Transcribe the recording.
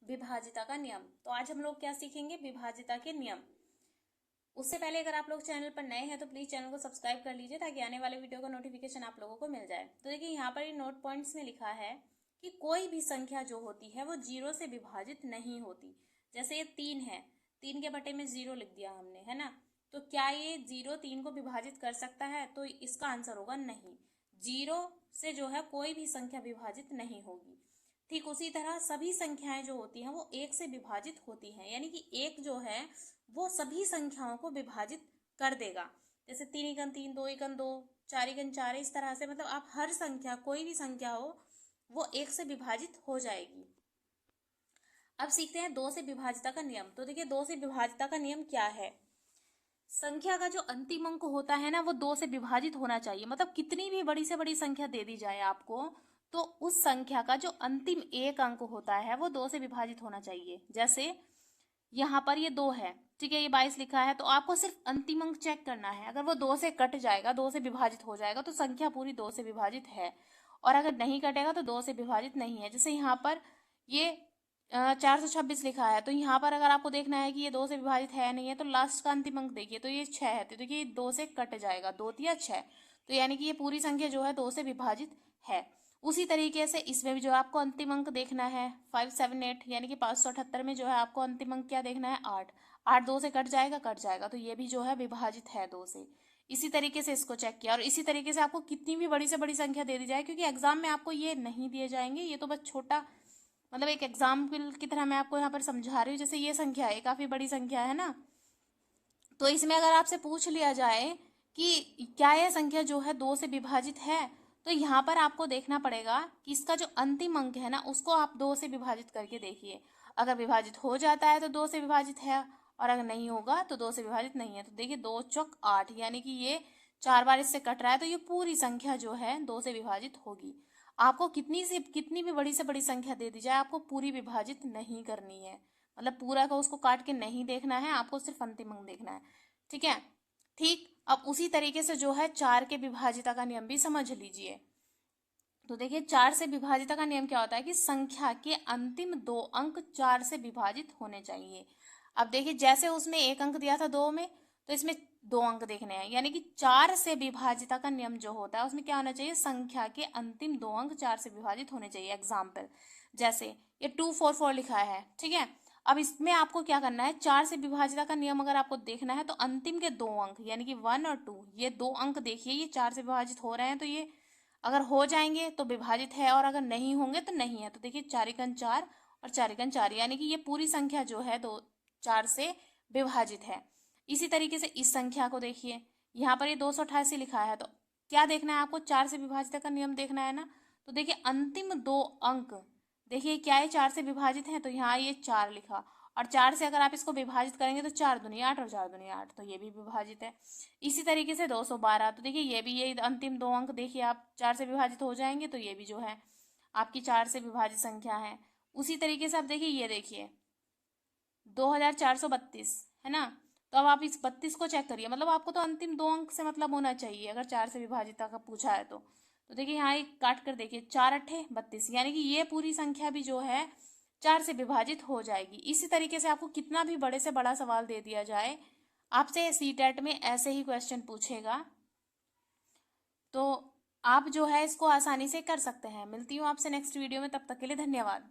विभाजिता का नियम। तो आज हम लोग क्या सीखेंगे, विभाजिता के नियम। उससे पहले अगर आप लोग चैनल पर नए हैं तो प्लीज चैनल को सब्सक्राइब कर लीजिए ताकि आने वाले वीडियो का नोटिफिकेशन आप लोगों को मिल जाए। तो देखिए यहाँ पर ये नोट पॉइंट्स में लिखा है कि कोई भी संख्या जो होती है वो 0 से विभाजित नहीं होती। जैसे ये 3 है, 3 के बटे में 0 लिख दिया हमने, है ना। तो क्या ये 0 3 को विभाजित कर सकता है? तो इसका आंसर होगा नहीं। 0 से जो है कोई भी संख्या विभाजित नहीं होगी। ठीक उसी तरह सभी संख्याएं जो होती हैं वो 1 से विभाजित होती हैं, यानी कि 1 जो है वो सभी संख्याओं को विभाजित कर देगा। जैसे 3 एकन 3, 2 एकन 2, 4 एकन 4, इस तरह से मतलब आप हर संख्या, कोई भी संख्या हो वो 1 से विभाजित हो जाएगी। अब सीखते हैं 2 से विभाजिता का नियम। तो देखिए 2 से विभाजिता का नियम क्या है। संख्या का जो अंतिम अंक होता है ना वो 2 से विभाजित होना चाहिए। मतलब कितनी भी बड़ी से बड़ी संख्या दे दी जाए आपको, तो उस संख्या का जो अंतिम एक अंक होता है वो 2 से विभाजित होना चाहिए। जैसे यहाँ पर ये 2 है, ठीक है, ये 22 लिखा है, तो आपको सिर्फ अंतिम अंक चेक करना है। अगर वो 2 से कट जाएगा, 2 से विभाजित हो जाएगा, तो संख्या पूरी 2 से विभाजित है। और अगर नहीं कटेगा तो 2 से विभाजित नहीं है। जैसे यहाँ पर ये 426 लिखा है, तो यहाँ पर अगर आपको देखना है कि ये 2 से विभाजित है नहीं है, तो लास्ट का अंतिम अंक देखिए, तो ये 6 है, तो देखिए 2 से कट जाएगा, 2 या 6, तो यानी कि ये पूरी संख्या जो है 2 से विभाजित है। उसी तरीके से इसमें भी जो आपको अंतिम अंक देखना है 578, यानी कि 578 में जो है आपको अंतिम अंक क्या देखना है 8। 8 2 से कट जाएगा, तो ये भी जो है विभाजित है 2 से। इसी तरीके से इसको चेक किया। और इसी तरीके से आपको कितनी भी बड़ी से बड़ी संख्या दे दी जाए, क्योंकि एग्जाम में आपको ये नहीं दिए जाएंगे, ये तो बस छोटा मतलब एक एग्जाम्पल की तरह मैं आपको यहाँ पर समझा रही हूँ। जैसे ये संख्या है, काफी बड़ी संख्या है ना, तो इसमें अगर आपसे पूछ लिया जाए कि क्या यह संख्या जो है 2 से विभाजित है, तो यहाँ पर आपको देखना पड़ेगा कि इसका जो अंतिम अंक है ना उसको आप 2 से विभाजित करके देखिए। अगर विभाजित हो जाता है तो 2 से विभाजित है, और अगर नहीं होगा तो 2 से विभाजित नहीं है। तो देखिए 2 चौक 8, यानी कि ये 4 बार इससे कट रहा है, तो ये पूरी संख्या जो है 2 से विभाजित होगी। आपको कितनी भी बड़ी से बड़ी संख्या दे दी जाए, आपको पूरी विभाजित नहीं करनी है। मतलब पूरा का उसको काट के नहीं देखना है, आपको सिर्फ अंतिम अंक देखना है, ठीक है। ठीक, अब उसी तरीके से जो है 4 के विभाजिता का नियम भी समझ लीजिए। तो देखिए 4 से विभाजिता का नियम क्या होता है कि संख्या के अंतिम 2 अंक 4 से विभाजित होने चाहिए। अब देखिए जैसे उसमें 1 अंक दिया था 2 में, तो इसमें 2 अंक देखने हैं, यानी कि 4 से विभाजिता का नियम जो होता है उसमें क्या होना चाहिए, संख्या के अंतिम 2 अंक 4 से विभाजित होने चाहिए। एग्जाम्पल जैसे ये 244 लिखा है, ठीक है। अब इसमें आपको क्या करना है, 4 से विभाजिता का नियम अगर आपको देखना है तो अंतिम के 2 अंक यानी कि 1 और 2, ये 2 अंक देखिए, ये 4 से विभाजित हो रहे हैं, तो ये अगर हो जाएंगे तो विभाजित है, और अगर नहीं होंगे तो नहीं है। तो देखिए 4 एकन 4 और 4 एकन 4, यानी कि ये पूरी संख्या जो है 4 से विभाजित है। इसी तरीके से इस संख्या को देखिए, यहाँ पर ये 288 लिखा है, तो क्या देखना है आपको, 4 से विभाजित का नियम देखना है ना। तो देखिए अंतिम 2 अंक देखिए क्या है, 4 से विभाजित है, तो यहाँ ये 4 लिखा, और 4 से अगर आप इसको विभाजित करेंगे तो 4 दूनी 8 और 4 दूनी 8, तो ये भी विभाजित है। इसी तरीके से 212, तो देखिए ये भी, ये अंतिम 2 अंक देखिए आप 4 से विभाजित हो जाएंगे, तो ये भी जो है आपकी 4 से विभाजित संख्या है। उसी तरीके से आप देखिए, ये देखिए 2432 है ना। तो अब आप इस 32 को चेक करिए, मतलब आपको तो अंतिम 2 अंक से मतलब होना चाहिए अगर 4 से विभाजिता का पूछा है तो देखिए यहाँ एक काट कर देखिए, 4 अट्ठे 32, यानी कि ये पूरी संख्या भी जो है 4 से विभाजित हो जाएगी। इसी तरीके से आपको कितना भी बड़े से बड़ा सवाल दे दिया जाए, आपसे सीटेट में ऐसे ही क्वेश्चन पूछेगा, तो आप जो है इसको आसानी से कर सकते हैं। मिलती हूँ आपसे नेक्स्ट वीडियो में, तब तक के लिए धन्यवाद।